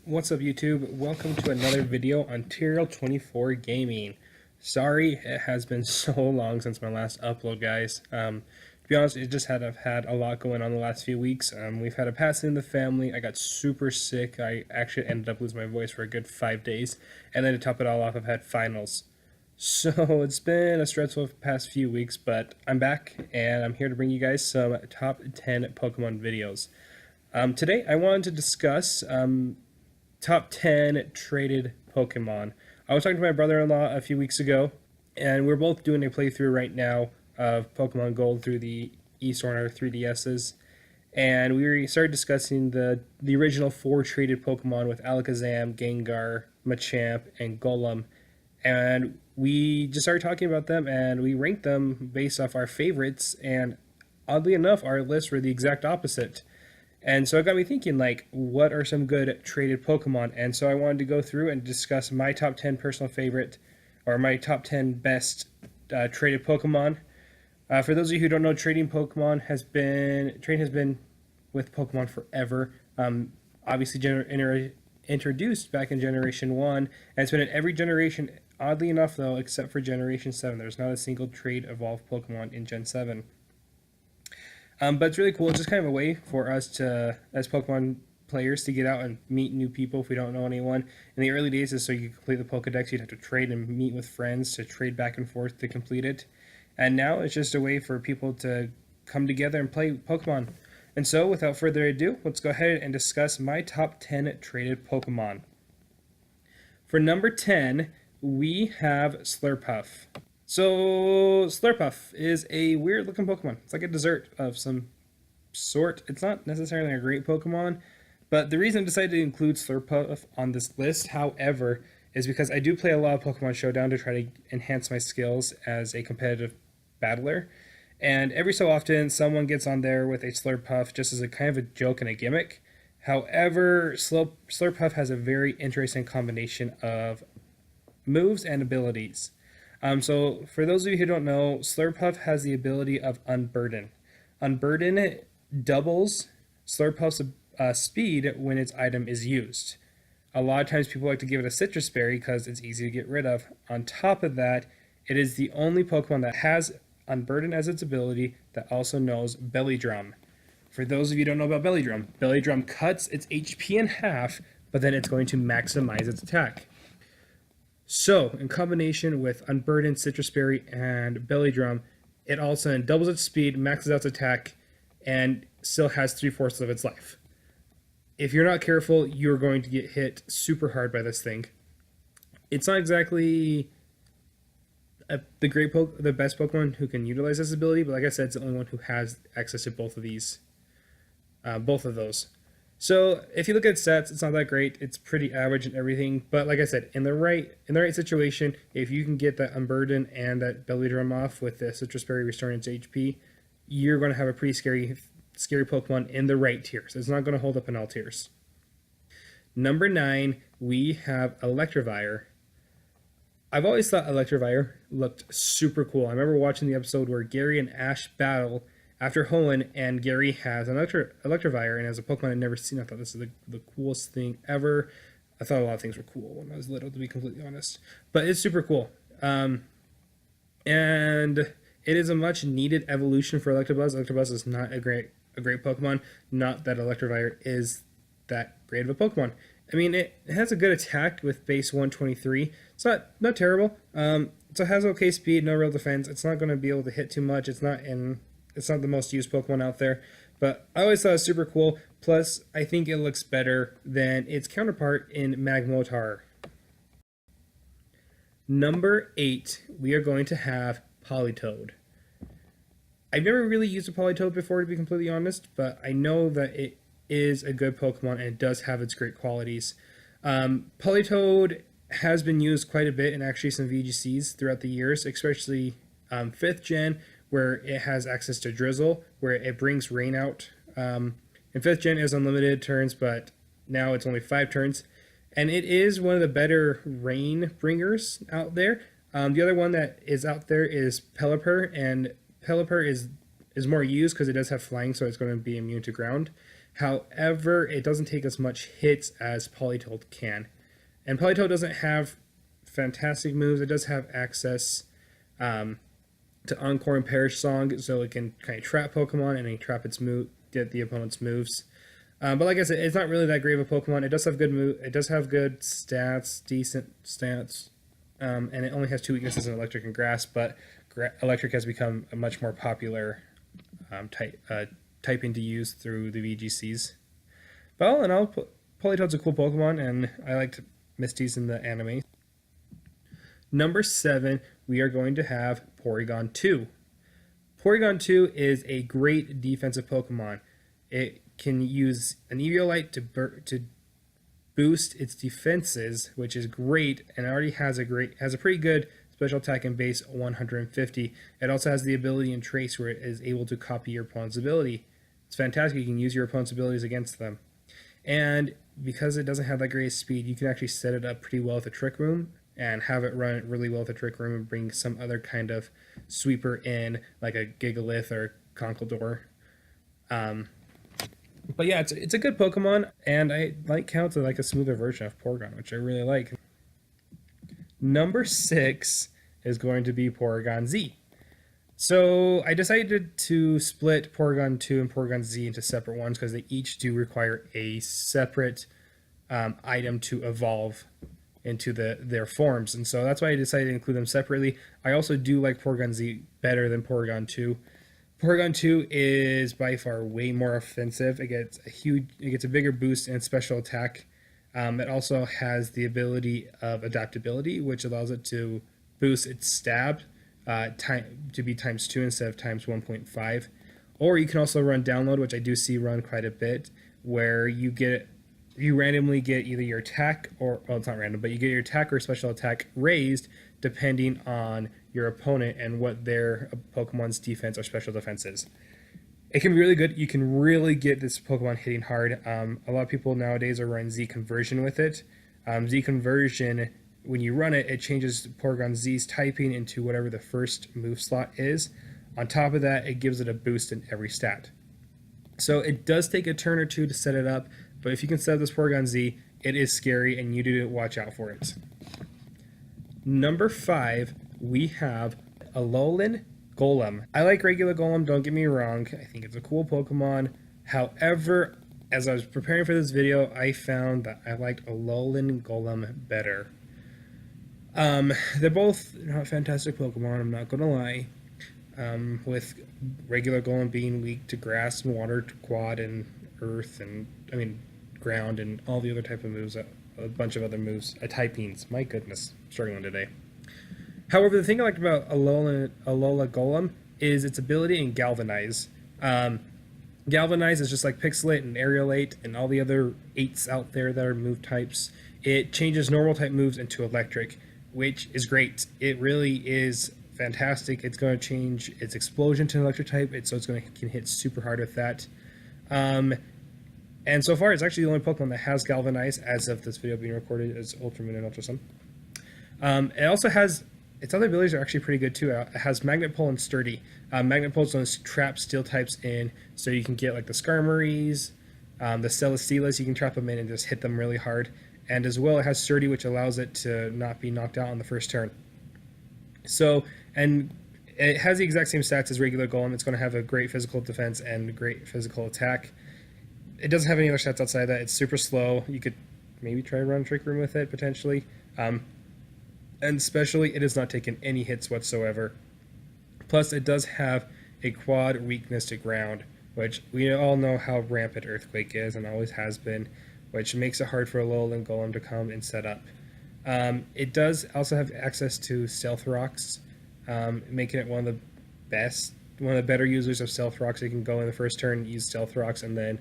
What's up, YouTube? Welcome to another video on Tyrael 24 Gaming. Sorry it has been so long since my last upload, guys. To be honest, I've had a lot going on the last few weeks. We've had a passing in the family. I got super sick. I actually ended up losing my voice for a good 5 days. And then to top it all off, I've had finals. So it's been a stressful past few weeks, but I'm back and I'm here to bring you guys some top 10 Pokemon videos. Today I wanted to discuss top 10 traded Pokemon. I was talking to my brother-in-law a few weeks ago, and we're both doing a playthrough right now of Pokemon Gold through the East on our 3DSs. And we started discussing the original 4 traded Pokemon with Alakazam, Gengar, Machamp, and Golem. And we just started talking about them, and we ranked them based off our favorites, and oddly enough, our lists were the exact opposite. And so it got me thinking, like, what are some good traded Pokemon? And so I wanted to go through and discuss my top 10 personal favorite, or my top 10 best traded Pokemon. For those of you who don't know, trading has been with Pokemon forever. Obviously, introduced back in Generation 1, and it's been in every generation, oddly enough, though, except for Generation 7. There's not a single trade evolved Pokemon in Gen 7. But it's really cool. It's just kind of a way for us to, as Pokemon players, to get out and meet new people if we don't know anyone. In the early days, is so you could complete the Pokedex, you'd have to trade and meet with friends to trade back and forth to complete it. And now it's just a way for people to come together and play Pokemon. And so, without further ado, let's go ahead and discuss my top 10 traded Pokemon. For number 10, we have Slurpuff. So, Slurpuff is a weird looking Pokemon. It's like a dessert of some sort. It's not necessarily a great Pokemon, but the reason I decided to include Slurpuff on this list, however, is because I do play a lot of Pokemon Showdown to try to enhance my skills as a competitive battler. And every so often, someone gets on there with a Slurpuff just as a kind of a joke and a gimmick. However, Slurpuff has a very interesting combination of moves and abilities. So for those of you who don't know, Slurpuff has the ability of Unburden. Unburden doubles Slurpuff's speed when its item is used. A lot of times people like to give it a Citrus Berry because it's easy to get rid of. On top of that, it is the only Pokemon that has Unburden as its ability that also knows Belly Drum. For those of you who don't know about Belly Drum cuts its HP in half, but then it's going to maximize its attack. So, in combination with Unburdened, Citrus Berry, and Belly Drum, it also doubles its speed, maxes out its attack, and still has 3/4 of its life. If you're not careful, you're going to get hit super hard by this thing. It's not exactly the best Pokemon who can utilize this ability, but like I said, it's the only one who has access to both of those. So if you look at stats, it's not that great. It's pretty average and everything. But like I said, in the right situation, if you can get that Unburden and that Belly Drum off with the Citrus Berry restoring its HP, you're going to have a pretty scary Pokemon in the right tiers. It's not going to hold up in all tiers. Number 9, we have Electivire. I've always thought Electivire looked super cool. I remember watching the episode where Gary and Ash battle after Hoenn, and Gary has an Electivire, and as a Pokemon I'd never seen, I thought this is the coolest thing ever. I thought a lot of things were cool when I was little, to be completely honest. But it's super cool. And it is a much needed evolution for Electabuzz. Electabuzz is not a great Pokemon. Not that Electivire is that great of a Pokemon. I mean, it has a good attack with base 123. It's not terrible. So it has okay speed, no real defense. It's not going to be able to hit too much. It's not the most used Pokemon out there, but I always thought it was super cool. Plus, I think it looks better than its counterpart in Magmortar. Number 8, we are going to have Politoed. I've never really used a Politoed before, to be completely honest, but I know that it is a good Pokemon and it does have its great qualities. Politoed has been used quite a bit in actually some VGCs throughout the years, especially 5th gen, where it has access to Drizzle, where it brings rain out. In 5th gen, it has unlimited turns, but now it's only 5 turns. And it is one of the better rain bringers out there. The other one that is out there is Pelipper, and Pelipper is more used because it does have flying, so it's going to be immune to ground. However, it doesn't take as much hits as Politoed can. And Politoed doesn't have fantastic moves. It does have access to Encore and Perish Song, so it can kind of trap Pokemon and trap its move, get the opponent's moves. But like I said, it's not really that great of a Pokemon. It does have good it does have good stats, decent stats, and it only has 2 weaknesses in Electric and Grass. But Electric has become a much more popular typing to use through the VGCs. But all in all, Politoed's a cool Pokemon, and I liked Misty's in the anime. Number 7, we are going to have Porygon 2. Porygon 2 is a great defensive Pokemon. It can use an Eviolite to boost its defenses, which is great, and it already has a pretty good special attack and base 150. It also has the ability in Trace where it is able to copy your opponent's ability. It's fantastic. You can use your opponent's abilities against them. And because it doesn't have that great speed, you can actually set it up pretty well with a Trick Room and have it run really well with a Trick Room and bring some other kind of sweeper in, like a Gigalith or Conkeldurr. But yeah, it's a good Pokemon, and I like how it's like a smoother version of Porygon, which I really like. Number 6 is going to be Porygon Z. So I decided to split Porygon 2 and Porygon Z into separate ones because they each do require a separate item to evolve into their forms, and so that's why I decided to include them separately. I also do like Porygon Z better than Porygon 2. Porygon 2 is by far way more offensive. It gets a bigger boost in special attack. It also has the ability of adaptability, which allows it to boost its stab to be times 2 instead of times 1.5. Or you can also run download, which I do see run quite a bit, where you randomly get either your attack it's not random, but you get your attack or special attack raised depending on your opponent and what their Pokemon's defense or special defense is. It can be really good. You can really get this Pokemon hitting hard. A lot of people nowadays are running Z Conversion with it. Z Conversion, when you run it, it changes Porygon Z's typing into whatever the first move slot is. On top of that, it gives it a boost in every stat. So it does take a turn or two to set it up, but if you can set up this Porygon Z, it is scary and you do to watch out for it. Number 5, we have Alolan Golem. I like regular Golem, don't get me wrong. I think it's a cool Pokemon. However, as I was preparing for this video, I found that I liked Alolan Golem better. They're both not fantastic Pokemon, I'm not gonna lie. With regular Golem being weak to grass and water, to quad and earth, and ground and all the other type of moves, a bunch of other moves, typings. My goodness, I'm struggling today. However, the thing I liked about Alola Golem is its ability in Galvanize. Galvanize is just like Pixelate and Aerialate and all the other 8s out there that are move types. It changes normal type moves into electric, which is great. It really is fantastic. It's going to change its explosion to an electric type, so it's can hit super hard with that. And so far, it's actually the only Pokemon that has Galvanize as of this video being recorded as Ultra Moon and Ultra Sun. It also has, its other abilities are actually pretty good too. It has Magnet Pull and Sturdy. Magnet Pull is going to trap steel types in, so you can get like the Skarmories, the Celesteelas, you can trap them in and just hit them really hard. And as well, it has Sturdy, which allows it to not be knocked out on the first turn. So, and it has the exact same stats as regular Golem. It's going to have a great physical defense and great physical attack. It doesn't have any other stats outside of that. It's super slow. You could maybe try to run Trick Room with it, potentially. And especially, it has not taken any hits whatsoever. Plus, it does have a quad weakness to ground, which we all know how rampant Earthquake is and always has been, which makes it hard for Alolan Golem to come and set up. It does also have access to Stealth Rocks, making it one of the better users of Stealth Rocks. It can go in the first turn, use Stealth Rocks, and then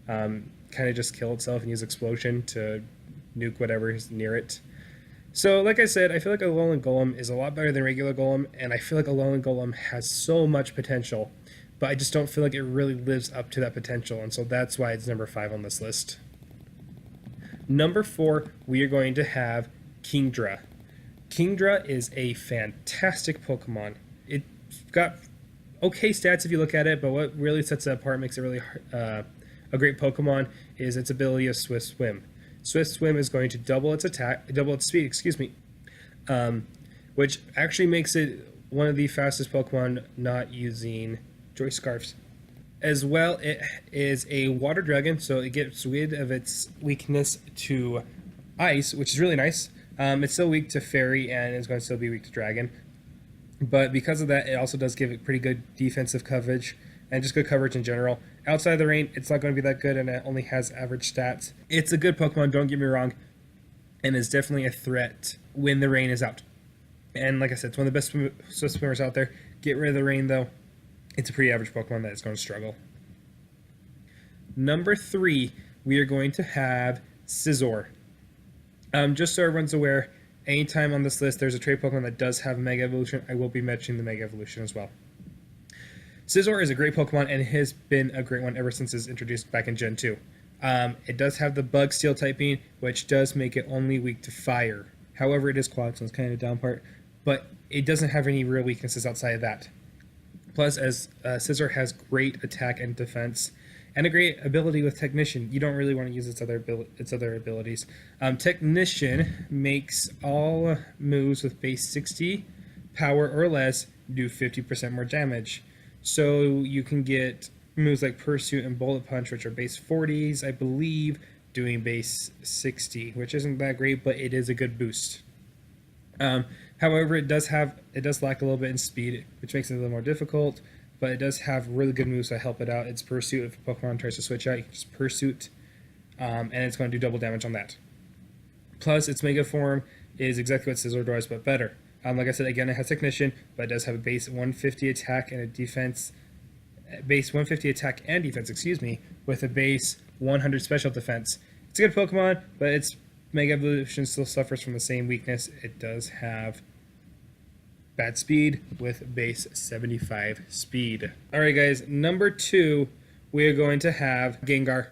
kind of just kill itself and use Explosion to nuke whatever is near it. So, like I said, I feel like Alolan Golem is a lot better than regular Golem, and I feel like Alolan Golem has so much potential, but I just don't feel like it really lives up to that potential, and so that's why it's number 5 on this list. Number 4, we are going to have Kingdra. Kingdra is a fantastic Pokemon. It's got okay stats if you look at it, but what really sets it apart, makes it really a great Pokemon is its ability of Swift Swim. Swift Swim is going to double its attack, double its speed, excuse me, which actually makes it one of the fastest Pokemon not using Choice Scarfs. As well, it is a water dragon, so it gets rid of its weakness to ice, which is really nice. It's still weak to fairy, and it's going to still be weak to dragon. But because of that, it also does give it pretty good defensive coverage and just good coverage in general. Outside of the rain, it's not going to be that good, and it only has average stats. It's a good Pokemon, don't get me wrong, and is definitely a threat when the rain is out. And like I said, it's one of the best Swift Swimmers out there. Get rid of the rain, though. It's a pretty average Pokemon that is going to struggle. Number 3, we are going to have Scizor. Just so everyone's aware, anytime on this list there's a trade Pokemon that does have Mega Evolution, I will be mentioning the Mega Evolution as well. Scizor is a great Pokemon and has been a great one ever since it was introduced back in Gen 2. It does have the Bug Steel typing, which does make it only weak to fire. However, it is quad, so it's kind of a down part, but it doesn't have any real weaknesses outside of that. Plus, as Scizor has great attack and defense, and a great ability with Technician. You don't really want to use its other abilities. Technician makes all moves with base 60 power or less do 50% more damage. So you can get moves like Pursuit and Bullet Punch, which are base 40s, I believe, doing base 60, which isn't that great, but it is a good boost. However, it does lack a little bit in speed, which makes it a little more difficult, but it does have really good moves that help it out. It's Pursuit. If a Pokemon tries to switch out, you can just Pursuit, and it's going to do double damage on that. Plus, its Mega Form is exactly what Scizor does, but better. Like I said, again, it has Technician, but it does have a base 150 attack and a defense, base 150 attack and defense, with a base 100 special defense. It's a good Pokemon, but its Mega Evolution still suffers from the same weakness. It does have bad speed with base 75 speed. Alright guys, number 2, we are going to have Gengar.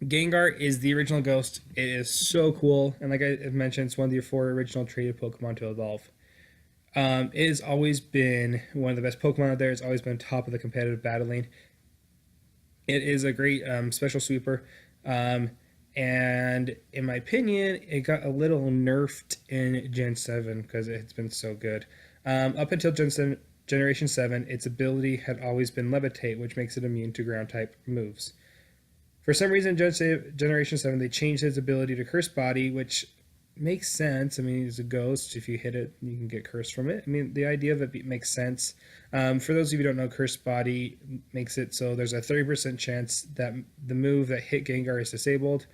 Gengar is the original Ghost. It is so cool, and like I mentioned, it's one of the 4 original traded Pokemon to evolve. It has always been one of the best Pokemon out there. It's always been top of the competitive battling. It is a great special sweeper. And in my opinion, it got a little nerfed in Gen 7 because it's been so good. Up until Generation 7, its ability had always been Levitate, which makes it immune to ground-type moves. For some reason, Generation 7, they changed its ability to Curse Body, which makes sense. I mean, it's a ghost. If you hit it, you can get cursed from it. I mean, the idea of it makes sense. For those of you who don't know, Curse Body makes it so there's a 30% chance that the move that hit Gengar is disabled.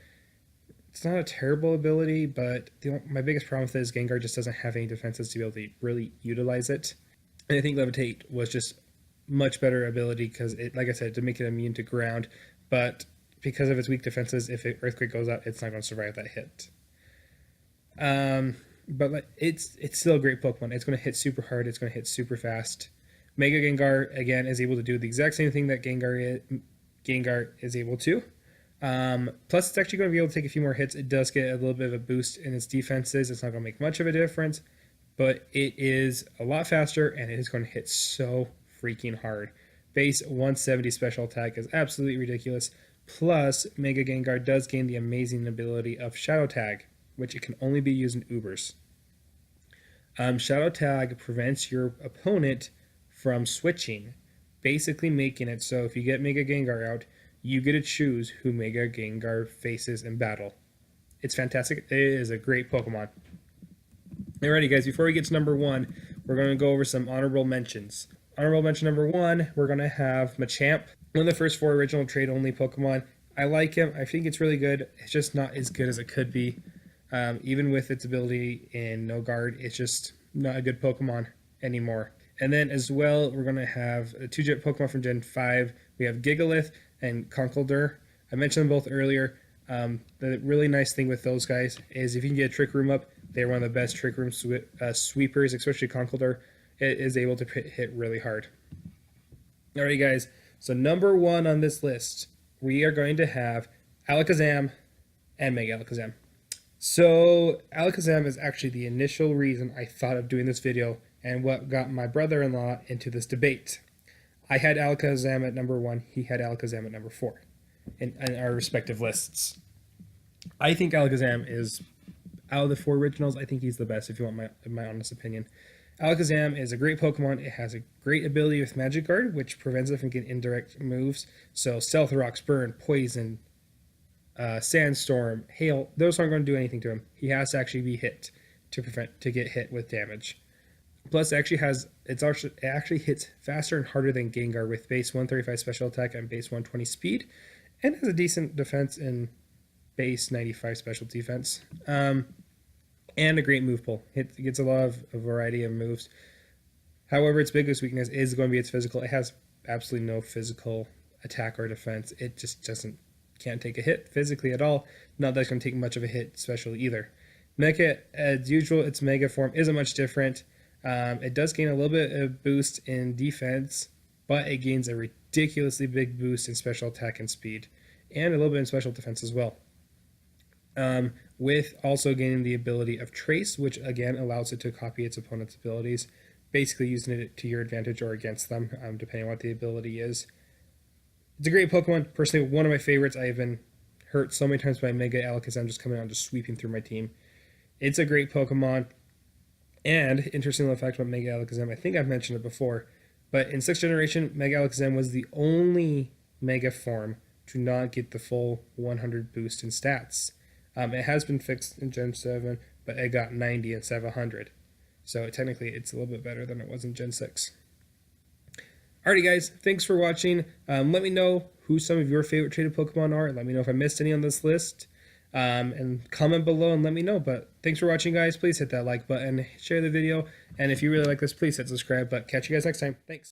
It's not a terrible ability, but my biggest problem with it is Gengar just doesn't have any defenses to be able to really utilize it. And I think Levitate was just much better ability because, like I said, to make it immune to ground. But because of its weak defenses, if Earthquake goes out, it's not going to survive that hit. But it's still a great Pokemon. It's going to hit super hard. It's going to hit super fast. Mega Gengar, again, is able to do the exact same thing that Gengar is able to. Plus, it's actually going to be able to take a few more hits. It does get a little bit of a boost in its defenses. It's not going to make much of a difference, but it is a lot faster, and it is going to hit so freaking hard. Base 170 special attack is absolutely ridiculous. Plus, Mega Gengar does gain the amazing ability of Shadow Tag, which it can only be used in Ubers. Shadow Tag prevents your opponent from switching, basically making it so if you get Mega Gengar out, you get to choose who Mega Gengar faces in battle. It's fantastic. It is a great Pokemon. Alrighty guys, before we get to number 1, we're going to go over some honorable mentions. Honorable mention number 1, we're going to have Machamp, one of the first 4 original trade-only Pokemon. I like him. I think it's really good. It's just not as good as it could be. Even with its ability in No Guard, it's just not a good Pokemon anymore. And then as well, we're going to have a 2-Jet Pokemon from Gen 5. We have Gigalith and Conkeldurr. I mentioned them both earlier. The really nice thing with those guys is if you can get a Trick Room up, they're one of the best Trick Room sweepers, especially Conkeldurr. It is able to hit really hard. Alright guys, so number 1 on this list, we are going to have Alakazam and Mega Alakazam. So Alakazam is actually the initial reason I thought of doing this video and what got my brother-in-law into this debate. I had Alakazam at number 1. He had Alakazam at number 4 in our respective lists. I think Alakazam is, out of the 4 originals, I think he's the best, if you want my honest opinion. Alakazam is a great Pokemon. It has a great ability with Magic Guard, which prevents it from getting indirect moves. So Stealth Rocks, Burn, Poison, Sandstorm, Hail, those aren't going to do anything to him. He has to actually be hit to get hit with damage. Plus, it actually hits faster and harder than Gengar with base 135 special attack and base 120 speed, and has a decent defense and base 95 special defense. And a great move pool. It gets a variety of moves. However, its biggest weakness is going to be its physical. It has absolutely no physical attack or defense. It just can't take a hit physically at all. Not that it's going to take much of a hit specially either. Mecha, as usual, its Mega form isn't much different. It does gain a little bit of boost in defense, but it gains a ridiculously big boost in special attack and speed, and a little bit in special defense as well. With also gaining the ability of Trace, which again allows it to copy its opponent's abilities, basically using it to your advantage or against them, depending on what the ability is. It's a great Pokemon. Personally, one of my favorites. I have been hurt so many times by Mega Alakazam just coming out and just sweeping through my team. It's a great Pokemon. And interesting little fact about Mega Alakazam, I think I've mentioned it before, but in 6th generation, Mega Alakazam was the only Mega form to not get the full 100 boost in stats. It has been fixed in Gen 7, but it got 90 instead of 100. So technically, it's a little bit better than it was in Gen 6. Alrighty, guys, thanks for watching. Let me know who some of your favorite traded Pokemon are. Let me know if I missed any on this list. And comment below and let me know. But thanks for watching, guys. Please hit that like button, share the video, and if you really like this, please hit subscribe. But catch you guys next time. Thanks.